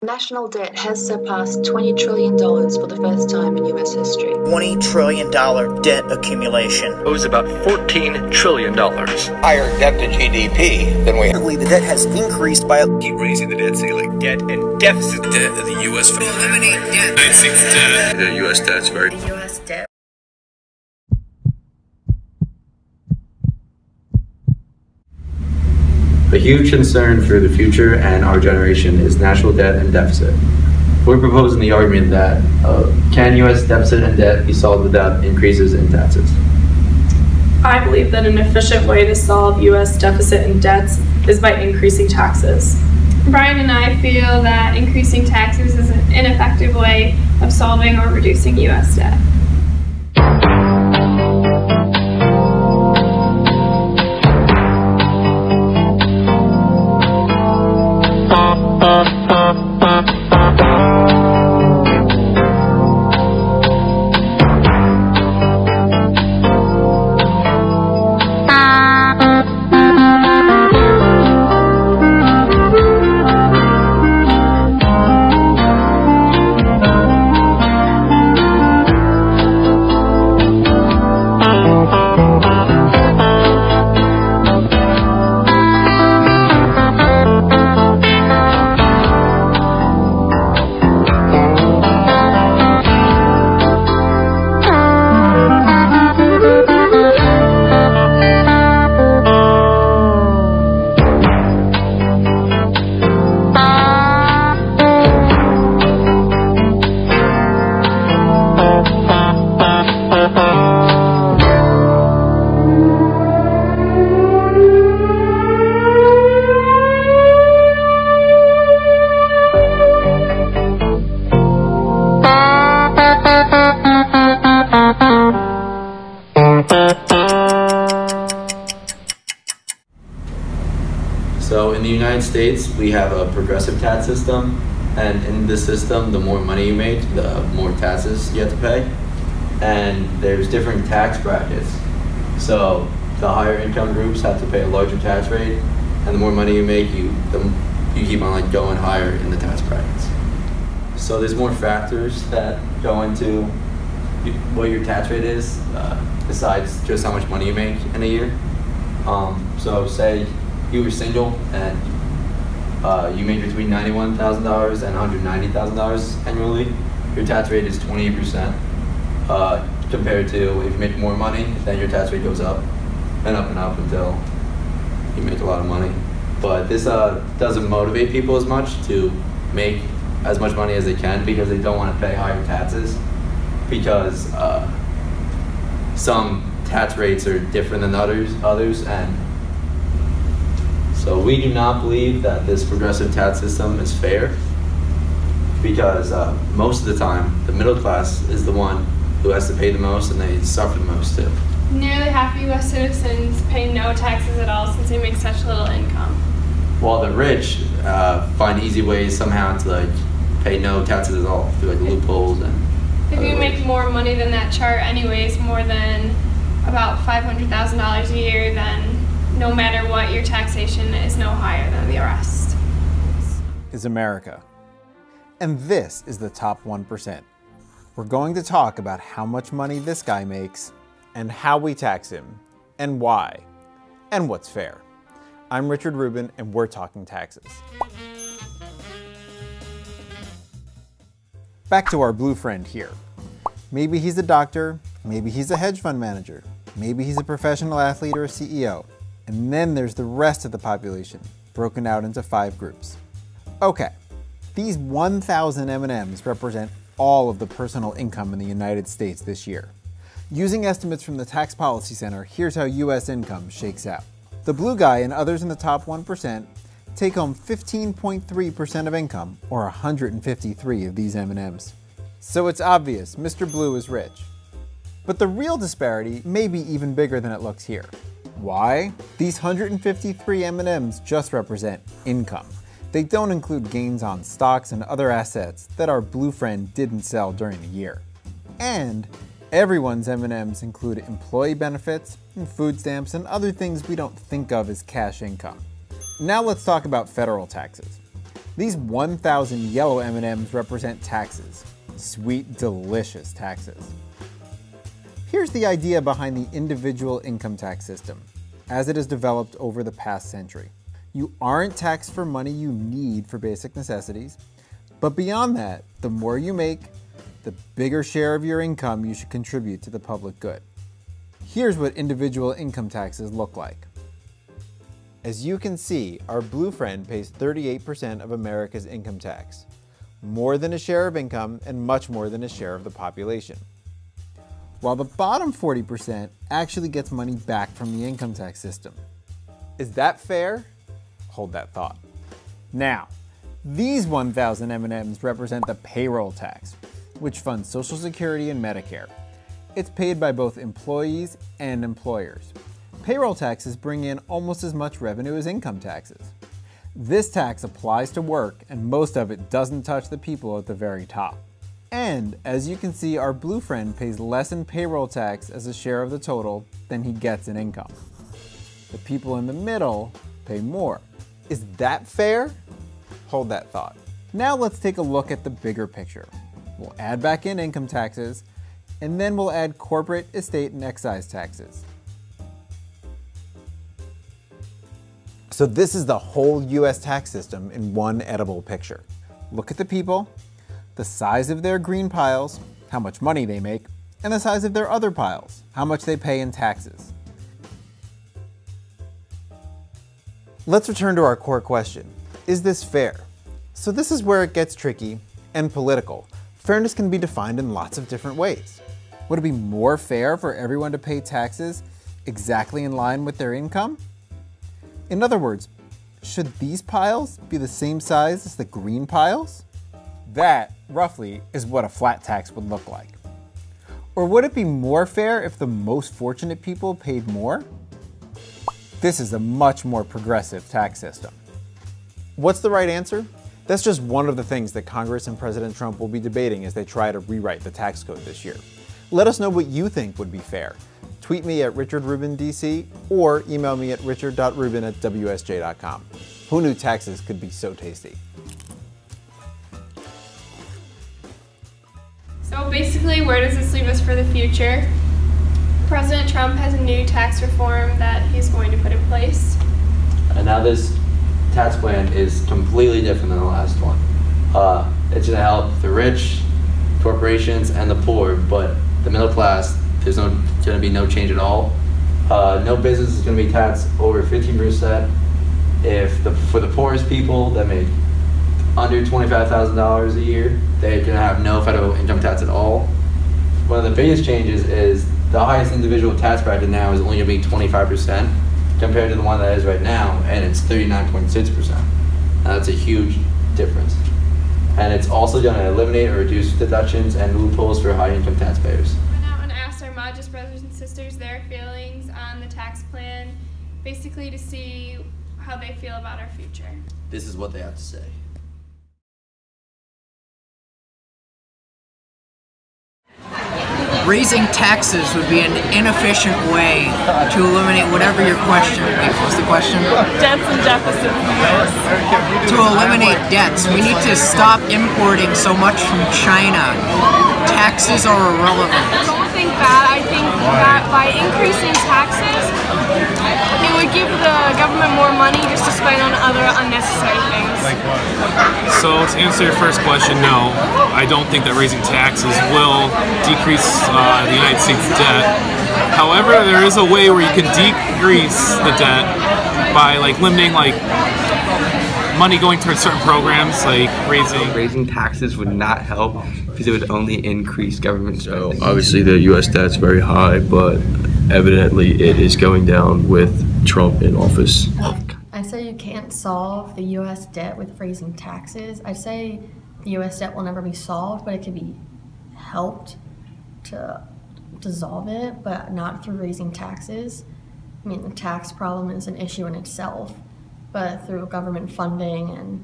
National debt has surpassed $20 trillion for the first time in U.S. history. $20 trillion debt accumulation. It was about $14 trillion. Higher debt to GDP than we have. The debt has increased by... Keep raising the debt ceiling. Debt and deficit. Debt of the U.S. Eliminate debt. I think the U.S. debt's very... The U.S. debt. A huge concern for the future and our generation is national debt and deficit. We're proposing the argument that can U.S. deficit and debt be solved without increases in taxes? I believe that an efficient way to solve U.S. deficit and debts is by increasing taxes. Brian and I feel that increasing taxes is an ineffective way of solving or reducing U.S. debt. So in the United States, we have a progressive tax system, and in this system, the more money you make, the more taxes you have to pay. And there's different tax brackets. So the higher income groups have to pay a larger tax rate, and the more money you make, you keep on going higher in the tax brackets. So there's more factors that go into what your tax rate is, besides just how much money you make in a year. So say you were single and you make between $91,000 and $190,000 annually, your tax rate is 28%. Compared to if you make more money, then your tax rate goes up and up until you make a lot of money. But this doesn't motivate people as much to make as much money as they can, because they don't want to pay higher taxes, because some tax rates are different than others, and so we do not believe that this progressive tax system is fair, because most of the time the middle class is the one who has to pay the most, and they suffer the most too. Nearly half U.S. citizens pay no taxes at all since they make such little income. While the rich find easy ways somehow to pay no taxes at all through loopholes and. If you make more money than that chart anyways, more than about $500,000 a year, then no matter what, your taxation is no higher than the rest. Is America. And this is the top 1%. We're going to talk about how much money this guy makes, and how we tax him, and why, and what's fair. I'm Richard Rubin, and we're talking taxes. Back to our blue friend here. Maybe he's a doctor, maybe he's a hedge fund manager, maybe he's a professional athlete or a CEO. And then there's the rest of the population, broken out into 5 groups. Okay, these 1,000 M&Ms represent all of the personal income in the United States this year. Using estimates from the Tax Policy Center, here's how US income shakes out. The blue guy and others in the top 1% take home 15.3% of income, or 153 of these M&Ms. So it's obvious Mr. Blue is rich. But the real disparity may be even bigger than it looks here. Why? These 153 M&Ms just represent income. They don't include gains on stocks and other assets that our blue friend didn't sell during the year. And Everyone's M&Ms include employee benefits and food stamps and other things we don't think of as cash income. Now let's talk about federal taxes. These 1,000 yellow M&Ms represent taxes. Sweet, delicious taxes. Here's the idea behind the individual income tax system, as it has developed over the past century. You aren't taxed for money you need for basic necessities, but beyond that, the more you make, the bigger share of your income you should contribute to the public good. Here's what individual income taxes look like. As you can see, our blue friend pays 38% of America's income tax, more than a share of income and much more than a share of the population. While the bottom 40% actually gets money back from the income tax system. Is that fair? Hold that thought. Now, these 1,000 M&Ms represent the payroll tax, which funds Social Security and Medicare. It's paid by both employees and employers. Payroll taxes bring in almost as much revenue as income taxes. This tax applies to work, and most of it doesn't touch the people at the very top. And as you can see, our blue friend pays less in payroll tax as a share of the total than he gets in income. The people in the middle pay more. Is that fair? Hold that thought. Now let's take a look at the bigger picture. We'll add back in income taxes, and then we'll add corporate, estate, and excise taxes. So this is the whole US tax system in one edible picture. Look at the people, the size of their green piles, how much money they make, and the size of their other piles, how much they pay in taxes. Let's return to our core question. Is this fair? So this is where it gets tricky and political. Fairness can be defined in lots of different ways. Would it be more fair for everyone to pay taxes exactly in line with their income? In other words, should these piles be the same size as the green piles? That, roughly, is what a flat tax would look like. Or would it be more fair if the most fortunate people paid more? This is a much more progressive tax system. What's the right answer? That's just one of the things that Congress and President Trump will be debating as they try to rewrite the tax code this year. Let us know what you think would be fair. Tweet me at RichardRubinDC or email me at richard.rubin@wsj.com. Who knew taxes could be so tasty? So basically, where does this leave us for the future? President Trump has a new tax reform that he's going to put in place. And now this tax plan is completely different than the last one. It's going to help the rich, corporations, and the poor, but the middle class, there's going to be no change at all. No business is going to be taxed over 15%. For the poorest people that make under $25,000 a year, they're going to have no federal income tax at all. One of the biggest changes is the highest individual tax bracket now is only going to be 25% compared to the one that is right now, and it's 39.6%. That's a huge difference. And it's also going to eliminate or reduce deductions and loopholes for high-income taxpayers. We went out and asked our Modges brothers and sisters their feelings on the tax plan, basically to see how they feel about our future. This is what they have to say. Raising taxes would be an inefficient way to eliminate whatever your question is. What's the question? Debts and deficits. To eliminate debts, we need to stop importing so much from China. Taxes are irrelevant. I don't think that. I think that by increasing taxes, it would give the government more money just to spend on other unnecessary things. So to answer your first question, no. I don't think that raising taxes will decrease the United States debt. However, there is a way where you can decrease the debt by limiting money going towards certain programs, like raising taxes would not help because it would only increase government spending. So obviously the U.S. debt's very high, but evidently it is going down with Trump in office. I'd say you can't solve the U.S. debt with raising taxes. I'd say the U.S. debt will never be solved, but it could be helped to dissolve it, but not through raising taxes. I mean, the tax problem is an issue in itself, but through government funding and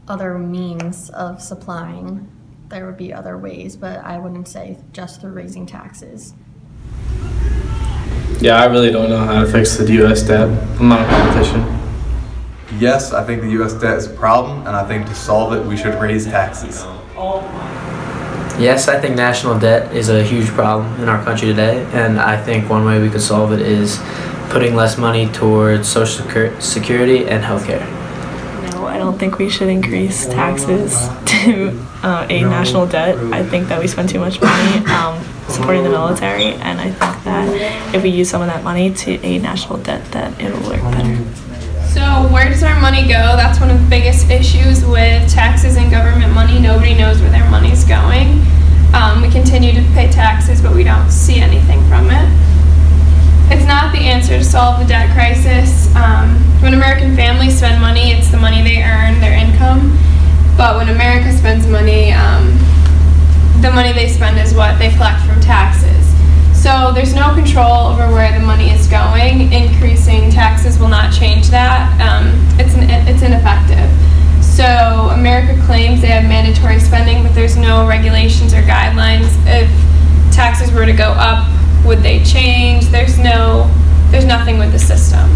other means of supplying there would be other ways, but I wouldn't say just through raising taxes. Yeah, I really don't know how to fix the U.S. debt. I'm not a politician. Yes, I think the U.S. debt is a problem, and I think to solve it, we should raise taxes. Yes, I think national debt is a huge problem in our country today, and I think one way we could solve it is putting less money towards Social Security and healthcare. No, I don't think we should increase taxes to aid national debt. I think that we spend too much money supporting the military, and I think that if we use some of that money to aid national debt, that it will work better. So where does our money go? That's one of the biggest issues with taxes and government money. Nobody knows where their money's going. We continue to pay taxes, but we don't see anything from it. It's not the answer to solve the debt crisis. When American families spend money, it's the money they earn, their income. But when America spends money, the money they spend is what they collect from taxes. So there's no control over where the money is going. Increasing taxes will not change that. It's ineffective. So America claims they have mandatory spending, but there's no regulations or guidelines. If taxes were to go up, would they change? There's nothing with the system.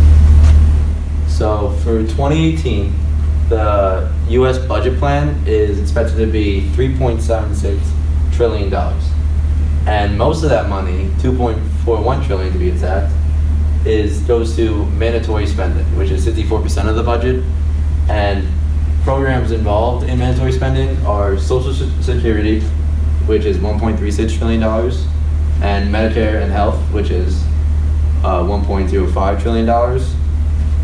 So for 2018, the U.S. budget plan is expected to be $3.76 trillion. And most of that money, $2.41 trillion to be exact, goes to mandatory spending, which is 54% of the budget. And programs involved in mandatory spending are Social Security, which is $1.36 trillion, and Medicare and Health, which is $1.05 trillion.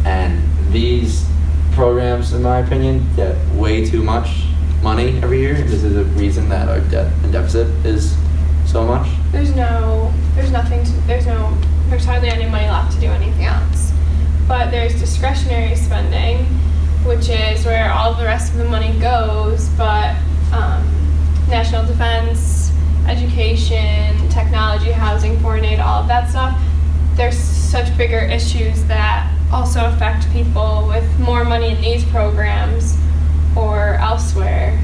And these programs, in my opinion, get way too much money every year. This is a reason that our debt and deficit is so much. There's hardly any money left to do anything else. But there's discretionary spending, which is where all of the rest of the money goes, but national defense, education, technology, housing, foreign aid, all of that stuff, there's such bigger issues that also affect people with more money in these programs or elsewhere.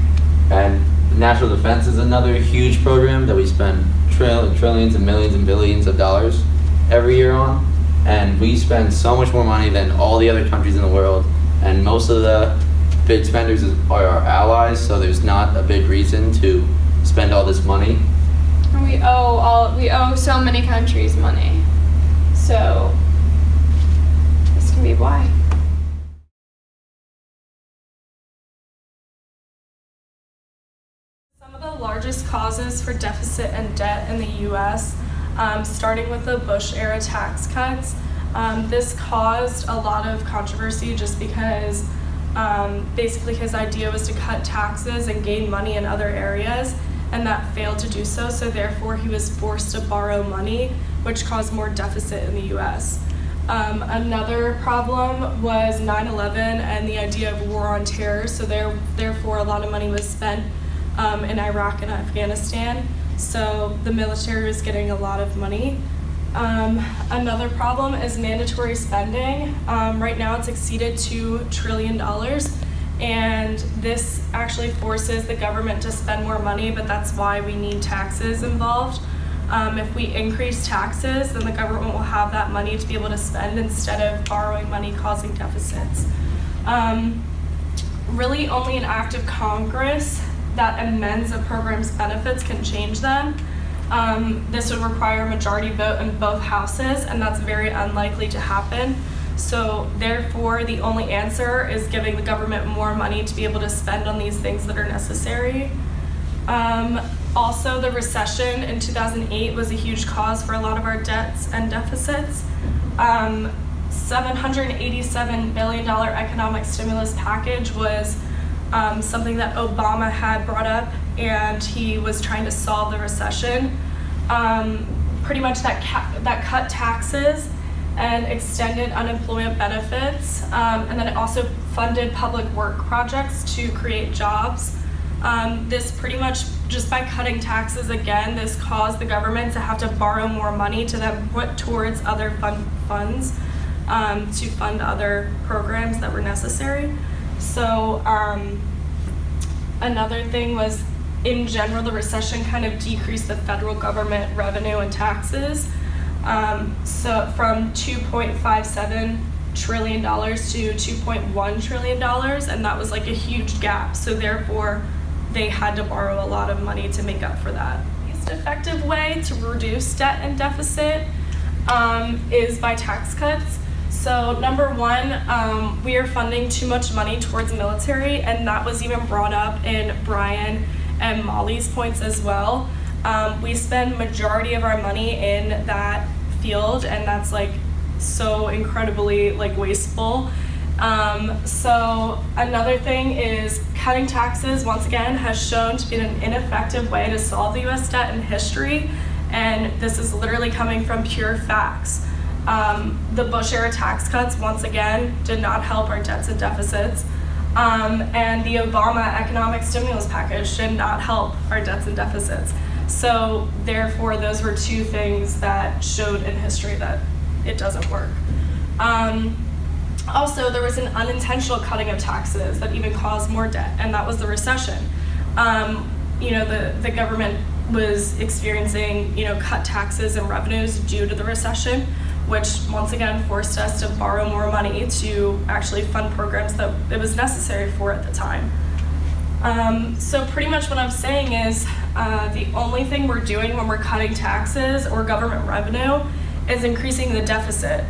And national defense is another huge program that we spend trillions and millions and billions of dollars every year on. And we spend so much more money than all the other countries in the world. And most of the big spenders are our allies, so there's not a big reason to spend all this money. And we owe so many countries money. So this can be why. Some of the largest causes for deficit and debt in the U.S., starting with the Bush-era tax cuts, this caused a lot of controversy just because basically his idea was to cut taxes and gain money in other areas, and that failed to do so, so therefore he was forced to borrow money, which caused more deficit in the U.S. Another problem was 9/11 and the idea of war on terror, so therefore a lot of money was spent in Iraq and Afghanistan, so the military was getting a lot of money. Another problem is mandatory spending. Right now it's exceeded $2 trillion, and this actually forces the government to spend more money, but that's why we need taxes involved. If we increase taxes, then the government will have that money to be able to spend instead of borrowing money, causing deficits. Really only an act of Congress that amends a program's benefits can change them. This would require a majority vote in both houses, and that's very unlikely to happen. So therefore, the only answer is giving the government more money to be able to spend on these things that are necessary. Also, the recession in 2008 was a huge cause for a lot of our debts and deficits. $787 billion economic stimulus package was something that Obama had brought up, and he was trying to solve the recession. Pretty much that cut taxes and extended unemployment benefits, and then it also funded public work projects to create jobs. This pretty much, just by cutting taxes again, this caused the government to have to borrow more money to then put towards other funds to fund other programs that were necessary. So another thing was in general, the recession kind of decreased the federal government revenue and taxes. So from $2.57 trillion to $2.1 trillion, and that was like a huge gap. So therefore, they had to borrow a lot of money to make up for that. The most effective way to reduce debt and deficit is by tax cuts. So number one, we are funding too much money towards the military, and that was even brought up in Brian and Molly's points as well. We spend majority of our money in that field, and that's like so incredibly like wasteful. So another thing is cutting taxes, once again, has shown to be an ineffective way to solve the US debt in history, and this is literally coming from pure facts. The Bush era tax cuts, once again, did not help our debts and deficits. And the Obama economic stimulus package did not help our debts and deficits. So therefore, those were two things that showed in history that it doesn't work. Also, there was an unintentional cutting of taxes that even caused more debt, and that was the recession. You know, the government was experiencing, you know, cut taxes and revenues due to the recession, which once again forced us to borrow more money to actually fund programs that it was necessary for at the time. So pretty much what I'm saying is the only thing we're doing when we're cutting taxes or government revenue is increasing the deficit.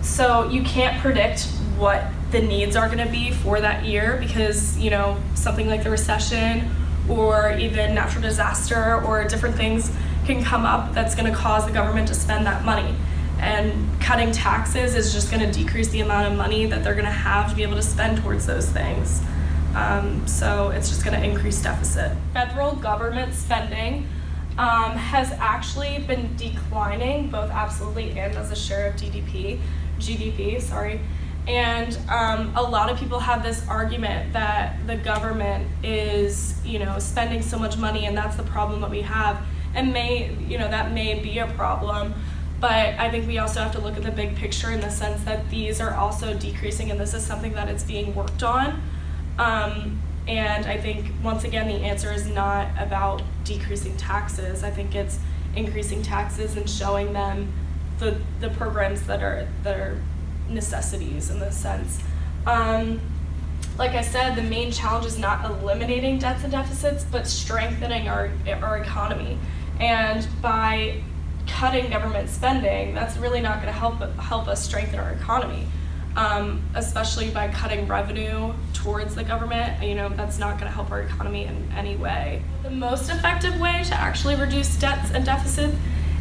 So you can't predict what the needs are going to be for that year because, you know, something like the recession or even natural disaster or different things can come up that's going to cause the government to spend that money. And cutting taxes is just going to decrease the amount of money that they're going to have to be able to spend towards those things. So it's just going to increase deficit. Federal government spending has actually been declining, both absolutely and as a share of GDP. And a lot of people have this argument that the government is, you know, spending so much money, and that's the problem that we have. And that may be a problem, but I think we also have to look at the big picture in the sense that these are also decreasing, and this is something that it's being worked on. And I think, once again, the answer is not about decreasing taxes. I think it's increasing taxes and showing them the programs that are necessities in this sense. Like I said, the main challenge is not eliminating debts and deficits, but strengthening our economy. And by cutting government spending, that's really not going to help us strengthen our economy. Especially by cutting revenue towards the government, you know, that's not going to help our economy in any way. The most effective way to actually reduce debts and deficits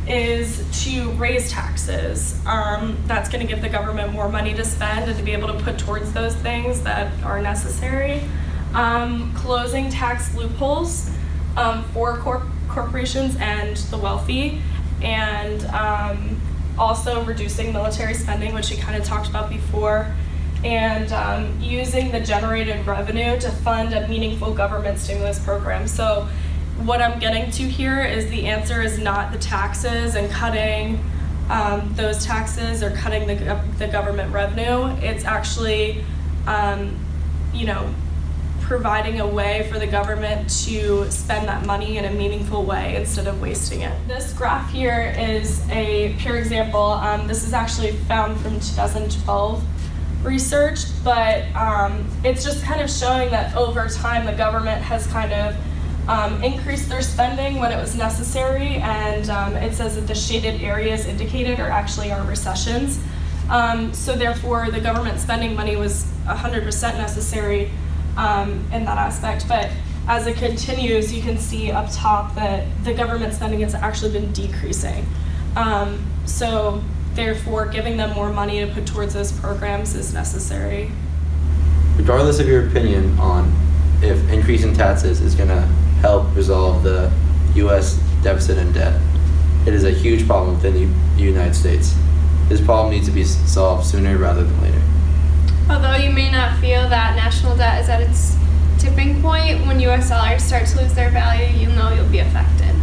is to raise taxes. That's going to give the government more money to spend and to be able to put towards those things that are necessary. Closing tax loopholes for corporations and the wealthy, and also reducing military spending, which we kind of talked about before, and using the generated revenue to fund a meaningful government stimulus program. So what I'm getting to here is the answer is not the taxes and cutting those taxes or cutting the government revenue. It's actually, you know, providing a way for the government to spend that money in a meaningful way instead of wasting it. This graph here is a pure example. This is actually found from 2012 research, but it's just kind of showing that over time the government has kind of increased their spending when it was necessary, and it says that the shaded areas indicated are actually our recessions. So therefore the government spending money was 100% necessary in that aspect, but as it continues, you can see up top that the government spending has actually been decreasing. So therefore, giving them more money to put towards those programs is necessary. Regardless of your opinion on if increasing taxes is going to help resolve the U.S. deficit and debt, it is a huge problem within the United States. This problem needs to be solved sooner rather than later. Although you may not feel that national debt is at its tipping point, when U.S. dollars start to lose their value, you'll know you'll be affected.